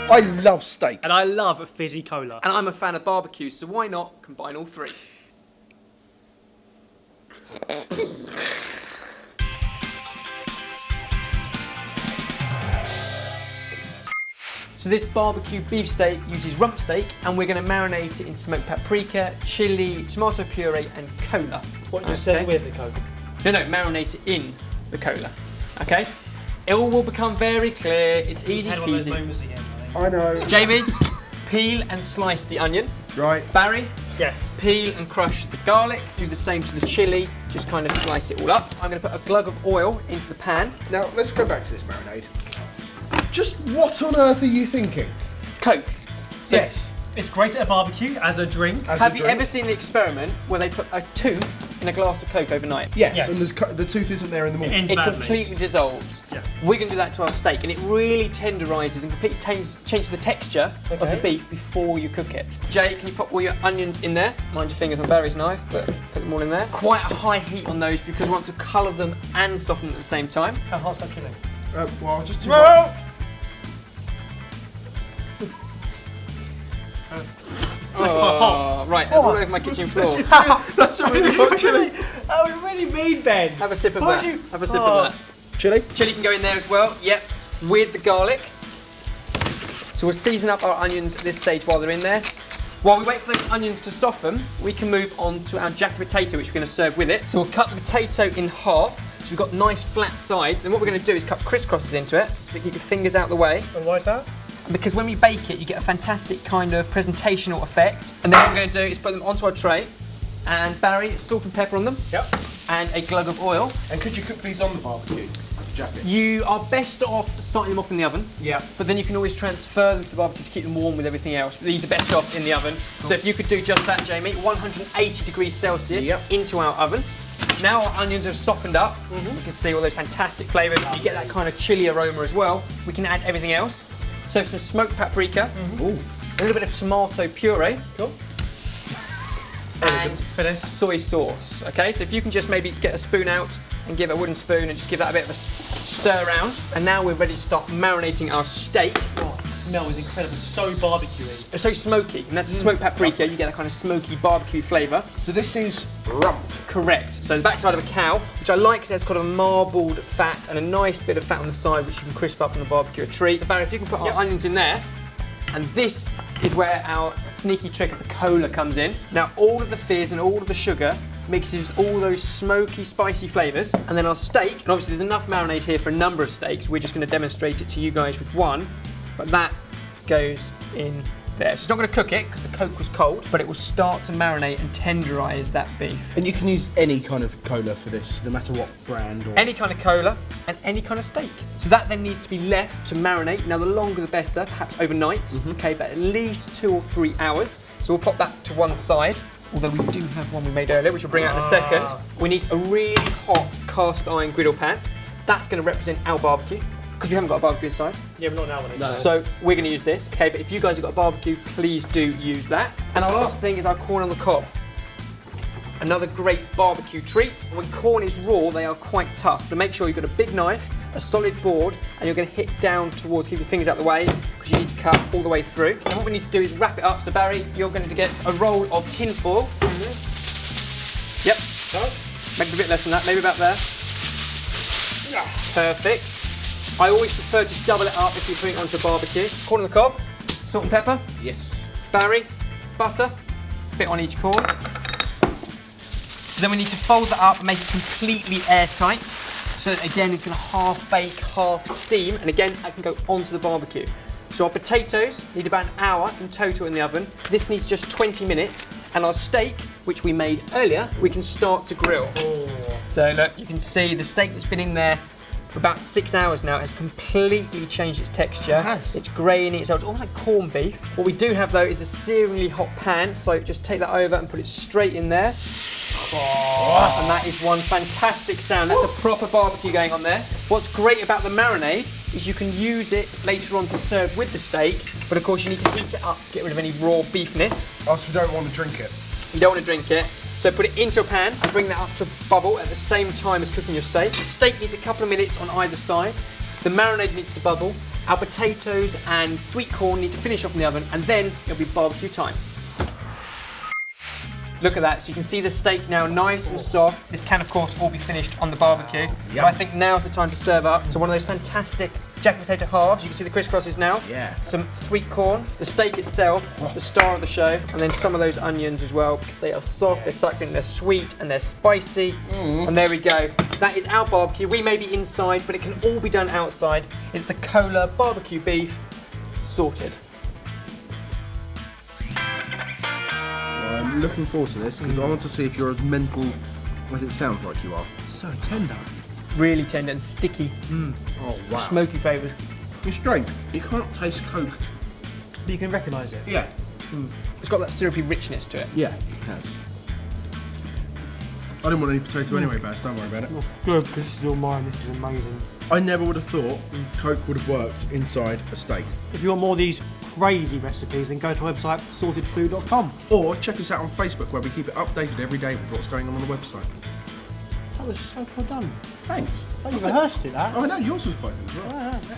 I love steak. And I love a fizzy cola. And I'm a fan of barbecue, so why not combine all three? So this barbecue beef steak uses rump steak, and we're going to marinate it in smoked paprika, chili, tomato puree and cola. What you said with the coke? No, marinate it in the cola. Okay? It all will become very clear. It's easy peasy. I know. Jamie, peel and slice the onion. Right. Barry, yes. Peel and crush the garlic. Do the same to the chili. Just kind of slice it all up. I'm going to put a glug of oil into the pan. Now, let's go back to this marinade. Just what on earth are you thinking? Coke. So Yes. It's great at a barbecue as a drink. Have you ever seen the experiment where they put a tooth in a glass of Coke overnight? Yes, and the tooth isn't there in the morning. It completely dissolves. Yeah. We're going to do that to our steak, and it really tenderises and completely changes the texture of the beef before you cook it. Jay, can you put all your onions in there? Mind your fingers on Barry's knife, but put them all in there. Quite a high heat on those because we want to colour them and soften them at the same time. How hot's that chili? Well, just too No! Oh, right, that's all over my kitchen floor. That's a really hot chili. That was really mean, Ben. Have a sip of that. Have a sip of that. Chili? Chili can go in there as well, yep, with the garlic. So we'll season up our onions at this stage while they're in there. While we wait for those onions to soften, we can move on to our jacket potato, which we're going to serve with it. So we'll cut the potato in half, so we've got nice flat sides. Then what we're going to do is cut crisscrosses into it, so we keep your fingers out the way. And why is that? Because when we bake it, you get a fantastic kind of presentational effect. And then what we're going to do is put them onto our tray. And Barry, salt and pepper on them. Yep. And a glug of oil. And could you cook these on the barbecue jacket? You are best off starting them off in the oven. Yeah. But then you can always transfer them to the barbecue to keep them warm with everything else. But these are best off in the oven. Cool. So if you could do just that, Jamie, 180 degrees Celsius into our oven. Now our onions have softened up. You can see all those fantastic flavours. You get that kind of chili aroma as well. We can add everything else. So some smoked paprika, a little bit of tomato puree, and soy sauce. Okay, so if you can just maybe get a spoon out and give a wooden spoon and just give that a bit of a stir around. And now we're ready to start marinating our steak. Oh, the smell is incredible. So barbecuey. It's so smoky, and that's the smoked paprika. You get that kind of smoky barbecue flavour. So this is rump. Correct. So the backside of a cow, which I like because it's got a marbled fat and a nice bit of fat on the side, which you can crisp up on the barbecue a treat. So Barry, if you can put our onions in there, and this is where our sneaky trick of the cola comes in. Now all of the fizz and all of the sugar mixes all those smoky, spicy flavours, and then our steak, and obviously there's enough marinade here for a number of steaks, we're just going to demonstrate it to you guys with one, but that goes in there. So it's not going to cook it because the Coke was cold, but it will start to marinate and tenderise that beef. And you can use any kind of cola for this, no matter what brand or... Any kind of cola and any kind of steak. So that then needs to be left to marinate. Now the longer the better, perhaps overnight, okay, but at least 2 or 3 hours. So we'll pop that to one side, although we do have one we made earlier, which we'll bring out in a second. We need a really hot cast iron griddle pan. That's going to represent our barbecue, because we haven't got a barbecue inside. Yeah, but not now. No. So we're going to use this, okay, but if you guys have got a barbecue, please do use that. And our last thing is our corn on the cob. Another great barbecue treat. When corn is raw, they are quite tough, so make sure you've got a big knife, a solid board, and you're going to hit down towards, keep your fingers out the way, because you need to cut all the way through. And what we need to do is wrap it up. So Barry, you're going to get a roll of tin foil. Yep. Maybe a bit less than that, maybe about there. Perfect. I always prefer to double it up if you're putting it onto a barbecue. Corn on the cob, salt and pepper. Yes. Barry, butter, bit on each corn. Then we need to fold that up and make it completely airtight. So that again, it's going to half bake, half steam, and again, that can go onto the barbecue. So our potatoes need about an hour in total in the oven. This needs just 20 minutes. And our steak, which we made earlier, we can start to grill. So look, you can see the steak that's been in there for about 6 hours now has completely changed its texture. It's grainy, it's almost like corned beef. What we do have though is a searingly hot pan, so just take that over and put it straight in there. And that is one fantastic sound. That's a proper barbecue going on there. What's great about the marinade is you can use it later on to serve with the steak, but of course you need to heat it up to get rid of any raw beefness. Oh, so we don't want to drink it? You don't want to drink it. So put it into a pan and bring that up to bubble at the same time as cooking your steak. The steak needs a couple of minutes on either side. The marinade needs to bubble. Our potatoes and sweet corn need to finish off in the oven, and then it'll be barbecue time. Look at that, so you can see the steak now nice and soft. This can of course all be finished on the barbecue, but I think now's the time to serve up. So one of those fantastic jack potato halves, you can see the crisscrosses now. Yeah. Some sweet corn, the steak itself, the star of the show, and then some of those onions as well, because they are soft, they're succulent, they're sweet, and they're spicy. And there we go. That is our barbecue. We may be inside, but it can all be done outside. It's the Cola barbecue beef, sorted. I'm looking forward to this because I want to see if you're as mental as it sounds like you are. So tender. Really tender and sticky. Oh wow. Smoky flavours. It's strange. You can't taste Coke. But you can recognise it. Yeah. It's got that syrupy richness to it. Yeah, it has. I didn't want any potato anyway, Baz. Don't worry about it. Good, because this is all mine. This is amazing. I never would have thought Coke would have worked inside a steak. If you want more of these crazy recipes, then go to our website, sortedfood.com. Or check us out on Facebook where we keep it updated every day with what's going on the website. That was so well done. Thanks. Oh, you rehearsed it, that. Oh, I know, yours was quite good as well. Yeah.